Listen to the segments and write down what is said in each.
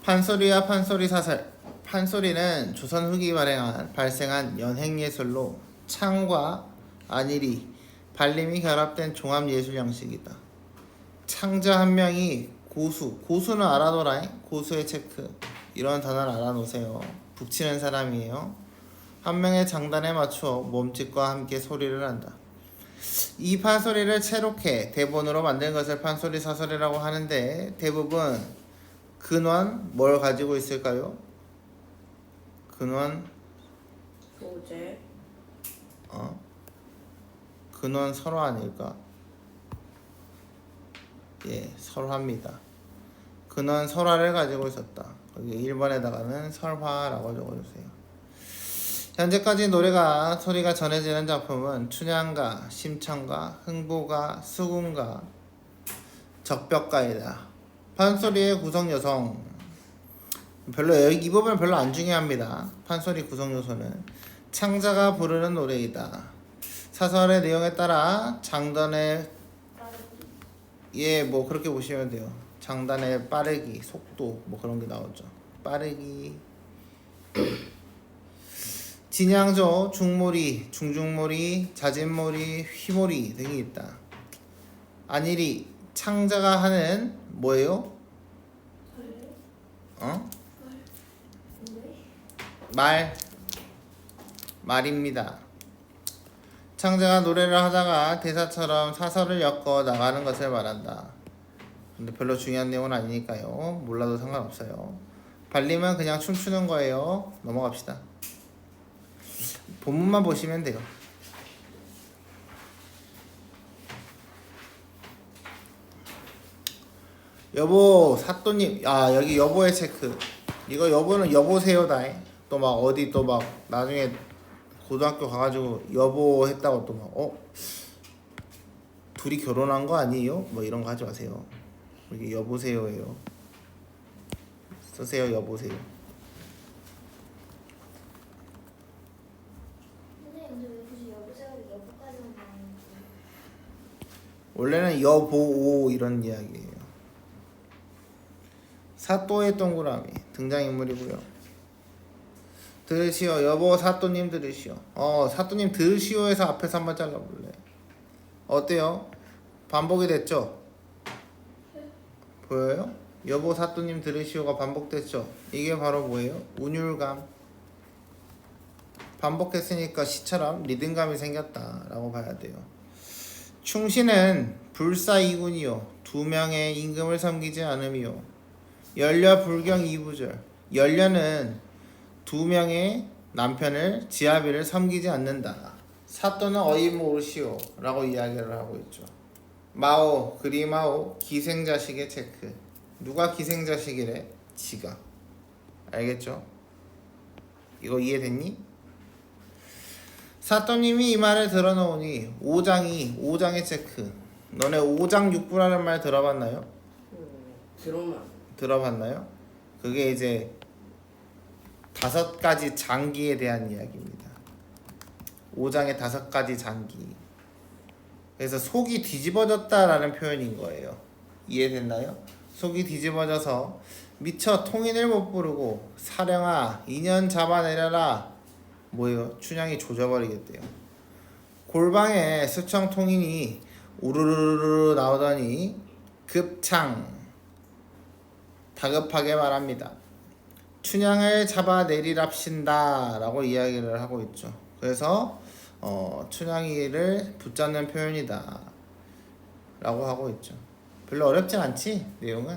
판소리와 판소리 사설. 판소리는 조선 후기 발생한 연행예술로 창과 안일이, 발림이 결합된 종합예술 형식이다. 창자 한 명이 고수는 알아둬라. 고수의 체크. 이런 단어를 알아놓으세요. 북치는 사람이에요. 한 명의 장단에 맞추어 몸짓과 함께 소리를 한다. 이 판소리를 채록해 대본으로 만든 것을 판소리 사설이라고 하는데 대부분 근원 뭘 가지고 있을까요? 근원 소재. 근원 설화 아닐까? 예, 설화입니다. 근원 설화를 가지고 있었다. 거기 1번에다가는 설화라고 적어주세요. 현재까지 노래가 소리가 전해지는 작품은 춘향가, 심청가, 흥보가, 수궁가, 적벽가이다. 판소리의 구성 요성. 이 부분은 별로 안 중요합니다. 판소리 구성 요소는 창자가 부르는 노래이다. 사설의 내용에 따라 장단의 뭐 그렇게 보시면 돼요. 장단의 빠르기, 속도 뭐 그런 게 나오죠. 빠르기. 진양조, 중모리, 중중모리, 자진모리, 휘모리 등이 있다. 안일이 창자가 하는 뭐예요? 말입니다. 창자가 노래를 하다가 대사처럼 사설을 엮어 나가는 것을 말한다. 근데 별로 중요한 내용은 아니니까요. 몰라도 상관없어요. 발림은 그냥 춤추는 거예요. 넘어갑시다. 본문만 보시면 돼요. 여보 사또님, 여기 여보의 체크. 이거 여보는 여보세요다. 또 막 어디 또 막 나중에 고등학교 가가지고 여보 했다고 또 막 둘이 결혼한 거 아니에요? 뭐 이런 거 하지 마세요. 여기 여보세요예요. 쓰세요. 여보세요. 원래는 여보오 이런 이야기예요. 사또의 동그라미 등장인물이고요. 들으시오. 여보 사또님 들으시오. 사또님 들으시오에서 앞에서 한번 잘라볼래. 어때요? 반복이 됐죠? 보여요? 여보 사또님 들으시오가 반복됐죠? 이게 바로 뭐예요? 운율감. 반복했으니까 시처럼 리듬감이 생겼다라고 봐야 돼요. 충신은 불사이군이요. 두 명의 임금을 섬기지 않음이요. 연려 불경 이부절. 연려는 두 명의 남편을 지아비를 섬기지 않는다. 사또는 어이 모르시오 라고 이야기를 하고 있죠. 마오 그리마오 기생자식의 체크. 누가 기생자식이래? 지가. 알겠죠? 이거 이해됐니? 사또님이 이 말을 들어놓으니 오장의 체크. 너네 오장육부라는 말 들어봤나요? 들어봤나요? 그게 이제 5가지 장기에 대한 이야기입니다. 5장의 5가지 장기. 그래서 속이 뒤집어졌다라는 표현인 거예요. 이해됐나요? 속이 뒤집어져서 미처 통인을 못 부르고 사령아 2년 잡아내려라. 뭐예요? 춘향이 조져버리겠대요. 골방에 수청 통인이 우르르르 나오더니 급창 다급하게 말합니다. 춘향을 잡아내리랍신다 라고 이야기를 하고 있죠. 그래서 춘향이를 붙잡는 표현이다 라고 하고 있죠. 별로 어렵진 않지? 내용은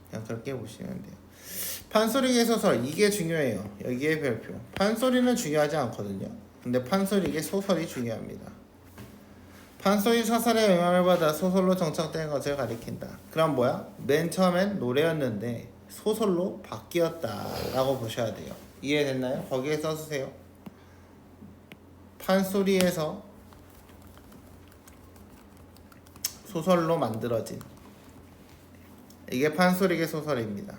그냥 그렇게 보시면 돼요. 판소리계 소설 이게 중요해요. 여기에 별표. 판소리는 중요하지 않거든요. 근데 판소리계 소설이 중요합니다. 판소리 사설의 영향을 받아 소설로 정착된 것을 가리킨다. 그럼 뭐야? 맨 처음엔 노래였는데 소설로 바뀌었다라고 보셔야 돼요. 이해됐나요? 거기에 써주세요. 판소리에서 소설로 만들어진 이게 판소리계 소설입니다.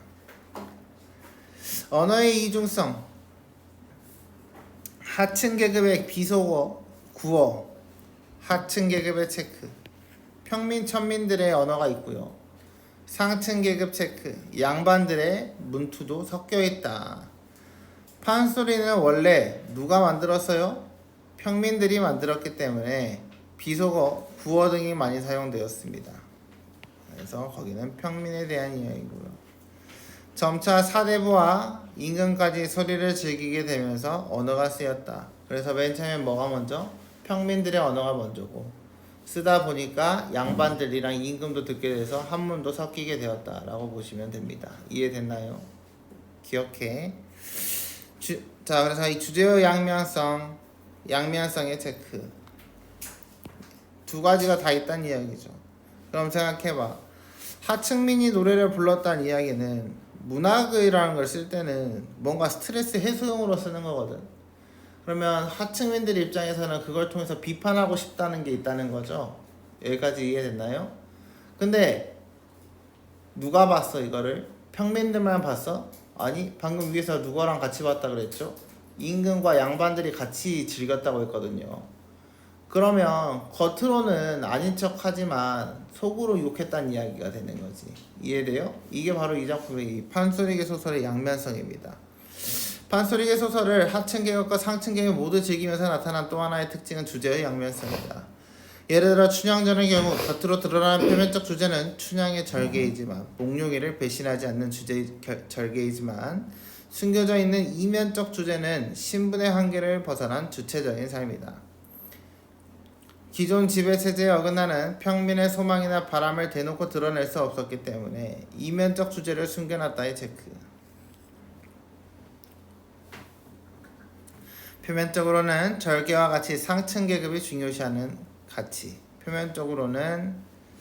언어의 이중성. 하층 계급의 비속어, 구어, 하층 계급의 체크. 평민 천민들의 언어가 있고요. 상층 계급 체크. 양반들의 문투도 섞여 있다. 판소리는 원래 누가 만들었어요? 평민들이 만들었기 때문에 비속어, 구어 등이 많이 사용되었습니다. 그래서 거기는 평민에 대한 이야기고요. 점차 사대부와 임금까지 소리를 즐기게 되면서 언어가 쓰였다. 그래서 맨 처음에 뭐가 먼저? 평민들의 언어가 먼저고, 쓰다 보니까 양반들이랑 임금도 듣게 돼서 한문도 섞이게 되었다라고 보시면 됩니다. 이해됐나요? 기억해. 자, 그래서 이 주제의 양면성의 체크. 두 가지가 다 있다는 이야기죠. 그럼 생각해봐. 하층민이 노래를 불렀다는 이야기는 문학이라는 걸 쓸 때는 뭔가 스트레스 해소용으로 쓰는 거거든. 그러면 하층민들 입장에서는 그걸 통해서 비판하고 싶다는 게 있다는 거죠. 여기까지 이해됐나요? 근데 누가 봤어 이거를? 평민들만 봤어? 아니, 방금 위에서 누구랑 같이 봤다 그랬죠? 임금과 양반들이 같이 즐겼다고 했거든요. 그러면 겉으로는 아닌 척 하지만 속으로 욕했다는 이야기가 되는 거지. 이해돼요? 이게 바로 이 작품의 판소리계 소설의 양면성입니다. 판소리계 소설을 하층계급과 상층계급 모두 즐기면서 나타난 또 하나의 특징은 주제의 양면성이다. 예를 들어 춘향전의 경우 겉으로 드러나는 표면적 주제는 춘향의 절개이지만 목룡이를 배신하지 않는 주제의 절개이지만 숨겨져 있는 이면적 주제는 신분의 한계를 벗어난 주체적인 삶이다. 기존 지배체제에 어긋나는 평민의 소망이나 바람을 대놓고 드러낼 수 없었기 때문에 이면적 주제를 숨겨놨다의 체크. 표면적으로는 절개와 같이 상층계급이 중요시하는 가치. 표면적으로는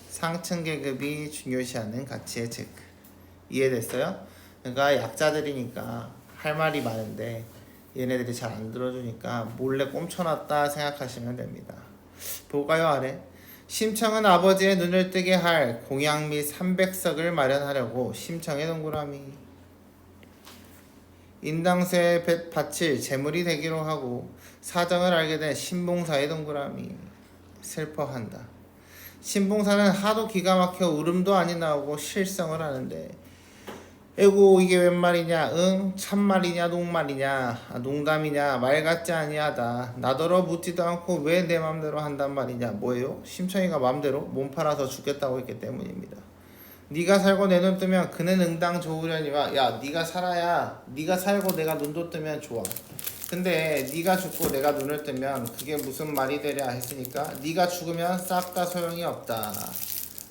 상층계급이 중요시하는 가치의 체크. 이해됐어요? 그러니까 약자들이니까 할 말이 많은데 얘네들이 잘 안 들어주니까 몰래 꼼쳐놨다 생각하시면 됩니다. 볼까요? 아래 심청은 아버지의 눈을 뜨게 할 공양 및 300석을 마련하려고 심청의 동그라미. 인당수에 바칠 재물이 되기로 하고 사정을 알게 된 신봉사의 동그라미. 슬퍼한다. 신봉사는 하도 기가 막혀 울음도 아니 나오고 실성을 하는데 에고 이게 웬 말이냐? 응? 참말이냐 농말이냐? 농담이냐? 말 같지 아니하다. 나더러 묻지도 않고 왜 내 맘대로 한단 말이냐? 뭐예요? 심청이가 맘대로 몸 팔아서 죽겠다고 했기 때문입니다. 네가 살고 내 눈 뜨면 그는 응당 좋으려니와. 야, 네가 살아야 네가 살고 내가 눈도 뜨면 좋아. 근데 네가 죽고 내가 눈을 뜨면 그게 무슨 말이 되랴 했으니까 네가 죽으면 싹 다 소용이 없다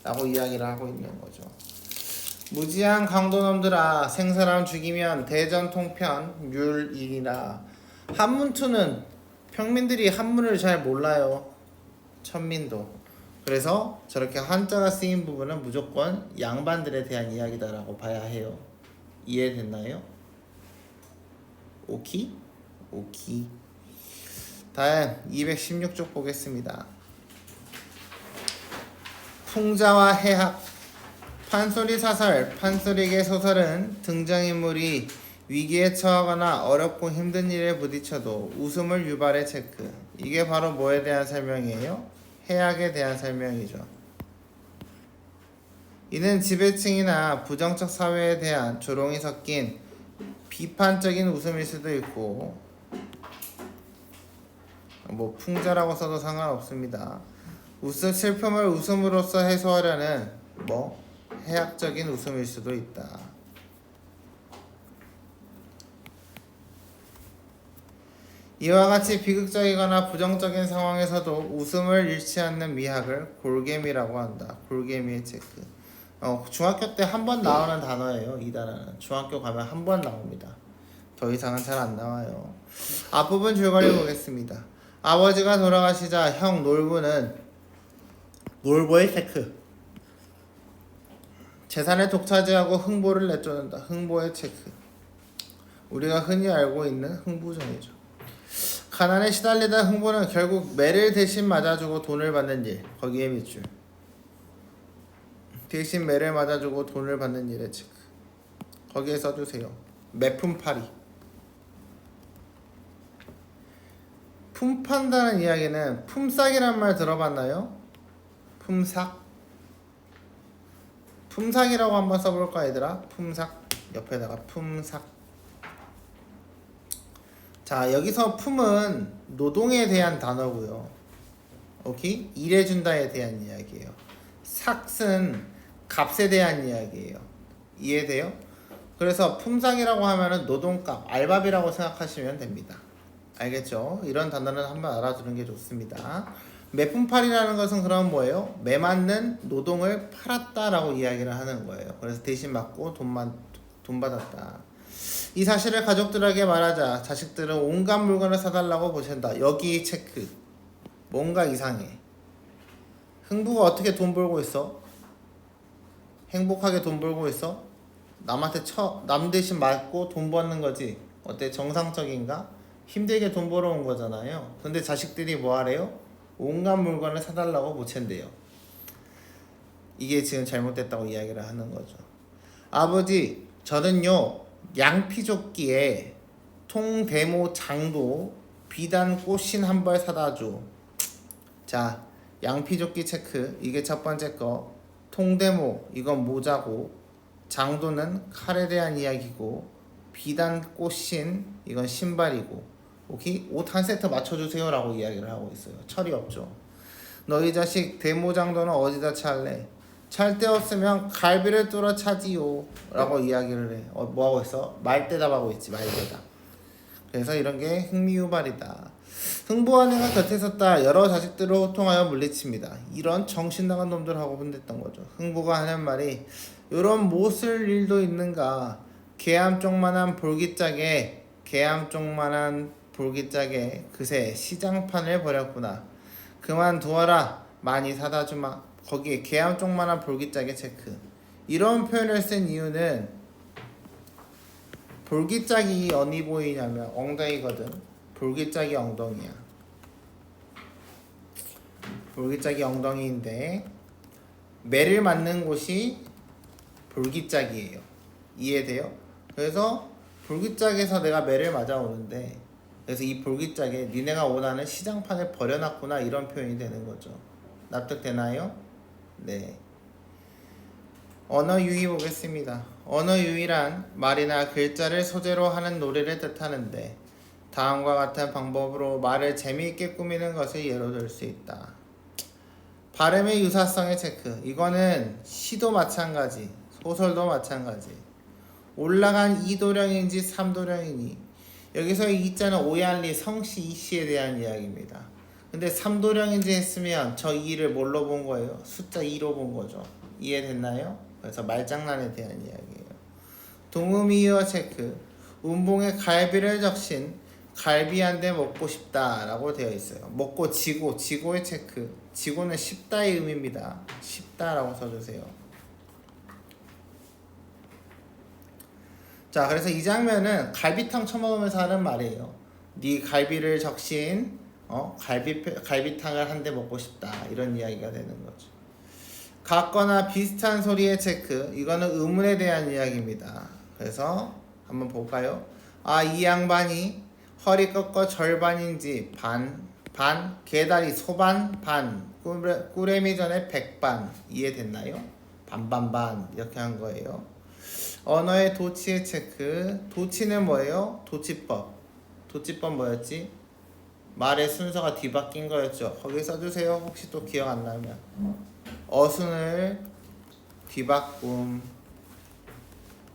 라고 이야기를 하고 있는 거죠. 무지한 강도놈들아, 생사람 죽이면 대전통편 뮬일이라. 한문투는 평민들이 한문을 잘 몰라요. 천민도. 그래서 저렇게 한자가 쓰인 부분은 무조건 양반들에 대한 이야기다라고 봐야 해요. 이해됐나요? 오키? 오키. 다음 216쪽 보겠습니다. 풍자와 해학. 판소리 사설, 판소리계 소설은 등장인물이 위기에 처하거나 어렵고 힘든 일에 부딪혀도 웃음을 유발해 체크. 이게 바로 뭐에 대한 설명이에요? 해악에 대한 설명이죠. 이는 지배층이나 부정적 사회에 대한 조롱이 섞인 비판적인 웃음일 수도 있고, 뭐 풍자라고 써도 상관없습니다. 슬픔을 웃음으로써 해소하려는 해악적인 웃음일 수도 있다. 이와 같이 비극적이거나 부정적인 상황에서도 웃음을 잃지 않는 미학을 골개미라고 한다. 골개미의 체크. 중학교 때 한 번 나오는 단어예요. 이 단어는 중학교 가면 한 번 나옵니다. 더 이상은 잘 안 나와요. 앞부분 줄거리 보겠습니다. 아버지가 돌아가시자 형 놀부는 놀보의 체크. 재산을 독차지하고 흥보를 내쫓는다. 흥보의 체크. 우리가 흔히 알고 있는 흥부정이죠. 가난에 시달리다 흥보는 결국 매를 대신 맞아주고 돈을 받는 일. 거기에 밑줄. 대신 매를 맞아주고 돈을 받는 일의 체크. 거기에 써주세요. 매품팔이. 품판다는 이야기는 품삯이란 말 들어봤나요? 품삯. 품삯이라고 한번 써볼까 얘들아? 품삯. 옆에다가 품삭. 자, 여기서 품은 노동에 대한 단어고요. 오케이? 일해준다에 대한 이야기예요. 삭은 값에 대한 이야기예요. 이해돼요? 그래서 품삭이라고 하면은 노동값, 알바비라고 생각하시면 됩니다. 알겠죠? 이런 단어는 한번 알아두는 게 좋습니다. 매품팔이라는 것은 그럼 뭐예요? 매맞는 노동을 팔았다라고 이야기를 하는 거예요. 그래서 대신 맞고 돈 받았다. 이 사실을 가족들에게 말하자 자식들은 온갖 물건을 사달라고 보신다. 여기 체크. 뭔가 이상해. 흥부가 어떻게 돈 벌고 있어? 행복하게 돈 벌고 있어? 남한테 남 대신 맞고 돈 버는 거지. 어때? 정상적인가? 힘들게 돈 벌어온 거잖아요. 근데 자식들이 뭐 하래요? 온갖 물건을 사달라고 보챈대요. 이게 지금 잘못됐다고 이야기를 하는 거죠. 아버지, 저는요 양피조끼에 통대모 장도 비단 꽃신 한 벌 사다 줘. 자, 양피조끼 체크. 이게 첫 번째 거. 통대모, 이건 모자고, 장도는 칼에 대한 이야기고, 비단 꽃신, 이건 신발이고. 오케이? 옷 한 세트 맞춰주세요 라고 이야기를 하고 있어요. 철이 없죠. 너희 자식 대모장도는 어디다 찰래? 찰 데 없으면 갈비를 뚫어 차지요 라고 이야기를 해. 뭐 하고 있어? 말대답하고 있지. 말대답. 그래서 이런 게 흥미유발이다. 흥부한 애가 곁에 섰다. 여러 자식들을 호통하여 물리칩니다. 이런 정신 나간 놈들하고 혼냈던 거죠. 흥부가 하는 말이 이런 못쓸 일도 있는가. 개암 쪽만한 볼기짝에 그새 시장판을 벌였구나. 그만두어라. 많이 사다 주마. 거기에 개암 쪽만한 볼기짝에 체크. 이런 표현을 쓴 이유는 볼기짝이 어디 보이냐면 엉덩이거든. 볼기짝이 엉덩이야. 볼기짝이 엉덩이인데 매를 맞는 곳이 볼기짝이에요. 이해돼요? 그래서 볼기짝에서 내가 매를 맞아오는데, 그래서 이 볼기짝에 니네가 원하는 시장판을 버려놨구나, 이런 표현이 되는 거죠. 납득되나요? 네. 언어 유희 보겠습니다. 언어 유희란 말이나 글자를 소재로 하는 놀이를 뜻하는데 다음과 같은 방법으로 말을 재미있게 꾸미는 것을 예로 들 수 있다. 발음의 유사성의 체크. 이거는 시도 마찬가지, 소설도 마찬가지. 올라간 2도령인지 3도령이니, 여기서 이 자는 오야리 성씨 이씨에 대한 이야기입니다. 근데 3도령인지 했으면 저 2를 뭘로 본 거예요? 숫자 2로 본 거죠. 이해됐나요? 그래서 말장난에 대한 이야기예요. 동음이어 체크. 운봉에 갈비를 적신 갈비 한 대 먹고 싶다 라고 되어 있어요. 먹고 지고의 체크. 지고는 쉽다의 의미입니다. 쉽다 라고 써주세요. 자, 그래서 이 장면은 갈비탕 처먹으면서 하는 말이에요. 네 갈비를 적신 갈비탕을 한 대 먹고 싶다, 이런 이야기가 되는 거죠. 같거나 비슷한 소리의 체크. 이거는 의문에 대한 이야기입니다. 그래서 한번 볼까요? 아, 이 양반이 허리 꺾어 절반인지 반 개다리 소반 반 꾸레미 전에 백반. 이해됐나요? 반반반 이렇게 한 거예요. 언어의 도치의 체크. 도치는 뭐예요? 도치법 뭐였지? 말의 순서가 뒤바뀐 거였죠. 거기 써주세요. 혹시 또 기억 안 나면. 어순을 뒤바꿈.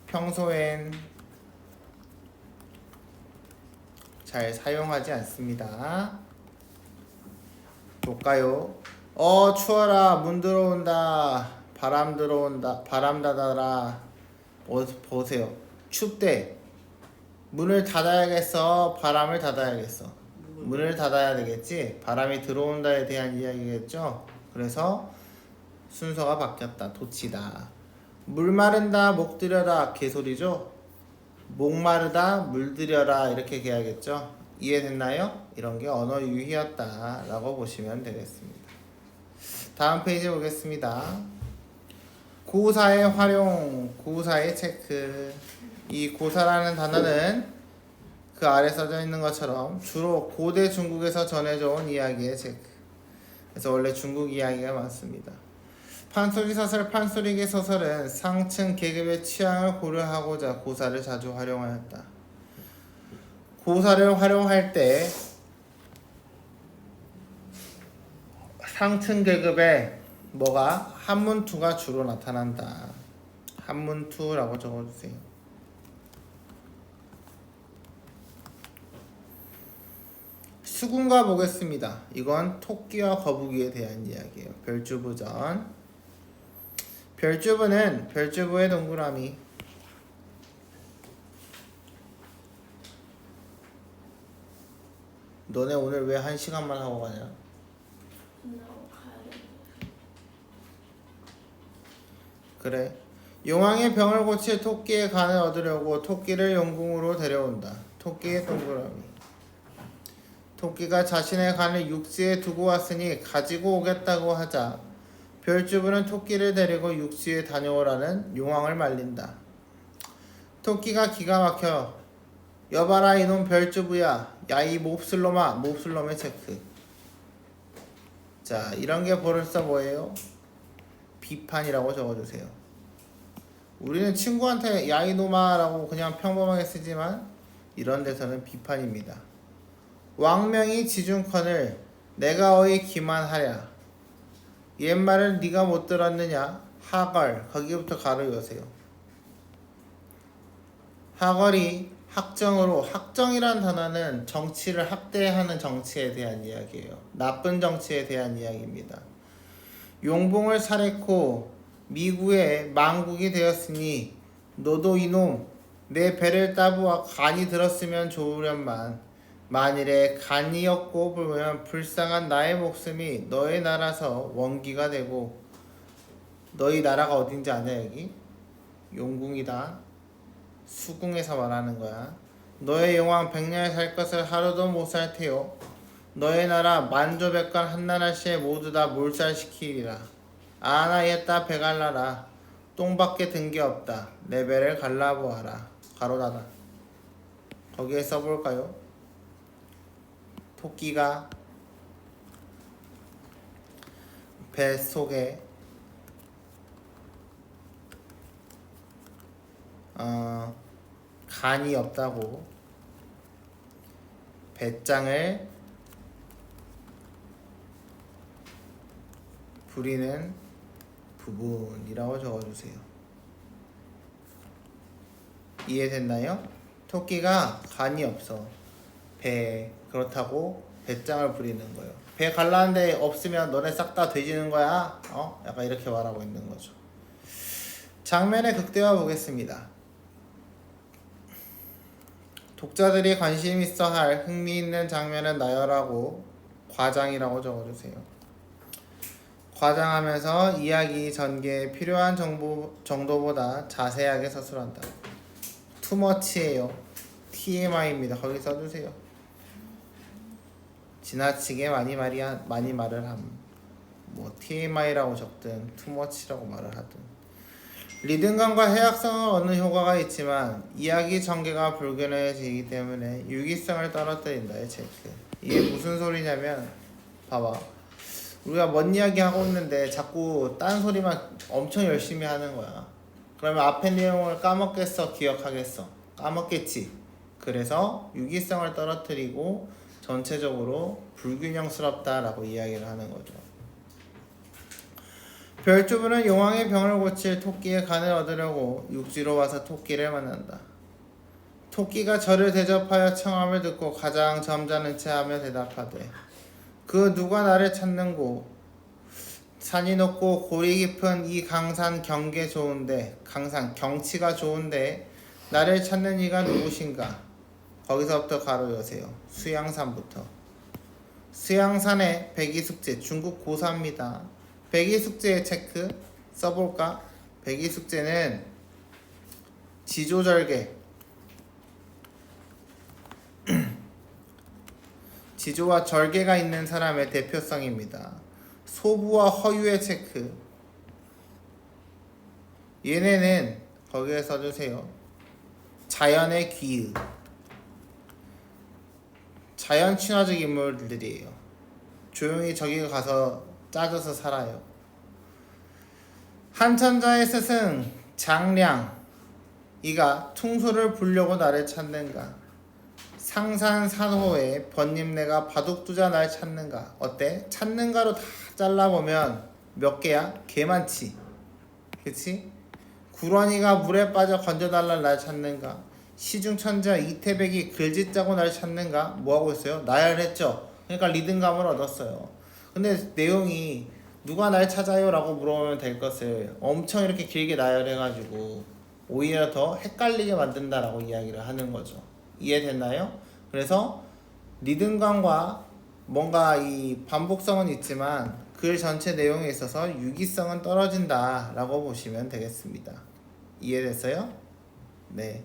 평소엔 잘 사용하지 않습니다. 볼까요? 추워라. 문 들어온다. 바람 들어온다. 바람 닫아라. 보세요. 춥대. 문을 닫아야겠어. 바람을 닫아야겠어. 문을 닫아야 되겠지. 바람이 들어온다에 대한 이야기겠죠. 그래서 순서가 바뀌었다. 도치다. 물 마른다. 목 들여라. 개소리죠. 목 마르다. 물 들여라. 이렇게 해야겠죠. 이해됐나요? 이런 게 언어 유희였다 라고 보시면 되겠습니다. 다음 페이지 보겠습니다. 고사의 활용, 고사의 체크. 이 고사라는 단어는 그 아래 써져 있는 것처럼 주로 고대 중국에서 전해져 온 이야기의 체크. 그래서 원래 중국 이야기가 많습니다. 판소리 사설 판소리계 소설은 상층 계급의 취향을 고려하고자 고사를 자주 활용하였다. 고사를 활용할 때 상층 계급의 뭐가 한문투가 주로 나타난다. 한문투라고 적어주세요. 수군가 보겠습니다. 이건 토끼와 거북이에 대한 이야기예요. 별주부전. 별주부는 별주부의 동그라미. 너네 오늘 왜 1시간만 하고 가냐? 끝나고 가야 돼. 그래. 용왕의 병을 고칠 토끼의 간을 얻으려고 토끼를 용궁으로 데려온다. 토끼의 동그라미. 토끼가 자신의 간을 육지에 두고 왔으니 가지고 오겠다고 하자 별주부는 토끼를 데리고 육지에 다녀오라는 용왕을 말린다. 토끼가 기가 막혀 여봐라 이놈 별주부야. 야 이 몹쓸놈아. 몹쓸놈의 체크. 자 이런게 벌써 뭐예요? 비판이라고 적어주세요. 우리는 친구한테 야 이놈아 라고 그냥 평범하게 쓰지만 이런 데서는 비판입니다. 왕명이 지중컨을 내가 어이 기만하랴. 옛말을 네가 못 들었느냐. 하걸. 거기부터 가로 여세요. 하걸이 학정으로 학정이란 단어는 정치를 학대하는 정치에 대한 이야기예요. 나쁜 정치에 대한 이야기입니다. 용봉을 살했고 미국의 망국이 되었으니 너도 이놈 내 배를 따보아 간이 들었으면 좋으련만 만일에 간이었고 보면 불쌍한 나의 목숨이 너의 나라서 원기가 되고 너희 나라가 어딘지 아냐 여기? 용궁이다. 수궁에서 말하는 거야. 너의 용왕 100년 살 것을 하루도 못 살 테요. 너의 나라 만조백관 한나라시에 모두 다 몰살시키리라. 아나 옛다 배갈라라. 똥밖에 든 게 없다. 내 배를 갈라보아라. 가로 닫아. 거기에 써볼까요? 토끼가 배 속에 간이 없다고 배짱을 부리는 부분이라고 적어주세요. 이해됐나요? 토끼가 간이 없어. 배 그렇다고 배짱을 부리는 거예요. 배 갈라는데 없으면 너네 싹 다 돼지는 거야. 약간 이렇게 말하고 있는 거죠. 장면의 극대화 보겠습니다. 독자들이 관심 있어 할 흥미있는 장면은 나열하고 과장이라고 적어주세요. 과장하면서 이야기 전개에 필요한 정도보다 자세하게 서술한다. 투머치예요. TMI입니다. 거기 써주세요. 지나치게 많이 말을 함. 뭐 TMI라고 적든 투머치라고 말을 하든. 리듬감과 해학성은 어느 효과가 있지만 이야기 전개가 불균형해지기 때문에 유기성을 떨어뜨린다의 체크. 이게 무슨 소리냐면 봐봐. 우리가 뭔 이야기 하고 있는데 자꾸 딴 소리만 엄청 열심히 하는 거야. 그러면 앞에 내용을 까먹겠어? 기억하겠어? 까먹겠지. 그래서 유기성을 떨어뜨리고 전체적으로 불균형스럽다라고 이야기를 하는 거죠. 별주부는 용왕의 병을 고칠 토끼의 간을 얻으려고 육지로 와서 토끼를 만난다. 토끼가 저를 대접하여 청함을 듣고 가장 점잖은 채 하며 대답하되 그 누가 나를 찾는고 산이 높고 골이 깊은 이 강산 경계 좋은데 강산 경치가 좋은데 나를 찾는 이가 누구신가. 거기서부터 가로 여세요. 수양산부터. 수양산의 백이숙제 중국 고사입니다. 백이숙제의 체크 써볼까? 백이숙제는 지조절개 지조와 절개가 있는 사람의 대표성입니다. 소부와 허유의 체크. 얘네는 거기에 써주세요. 자연의 귀의. 자연 친화적 인물들이에요. 조용히 저기 가서 짜져서 살아요. 한천자의 스승 장량 이가 퉁소를 불려고 나를 찾는가. 상산산호에 번님내가 바둑두자 날 찾는가. 어때? 찾는가로 다 잘라보면 몇 개야? 개 많지. 그치? 구런이가 물에 빠져 건져달라 날 찾는가. 시중천자 이태백이 글짓자고 날 찾는가. 뭐하고 있어요? 나열했죠. 그러니까 리듬감을 얻었어요. 근데 내용이 누가 날 찾아요? 라고 물어보면 될 것을 엄청 이렇게 길게 나열해가지고 오히려 더 헷갈리게 만든다라고 이야기를 하는 거죠. 이해됐나요? 그래서 리듬감과 뭔가 이 반복성은 있지만 글 전체 내용에 있어서 유기성은 떨어진다 라고 보시면 되겠습니다. 이해됐어요? 네.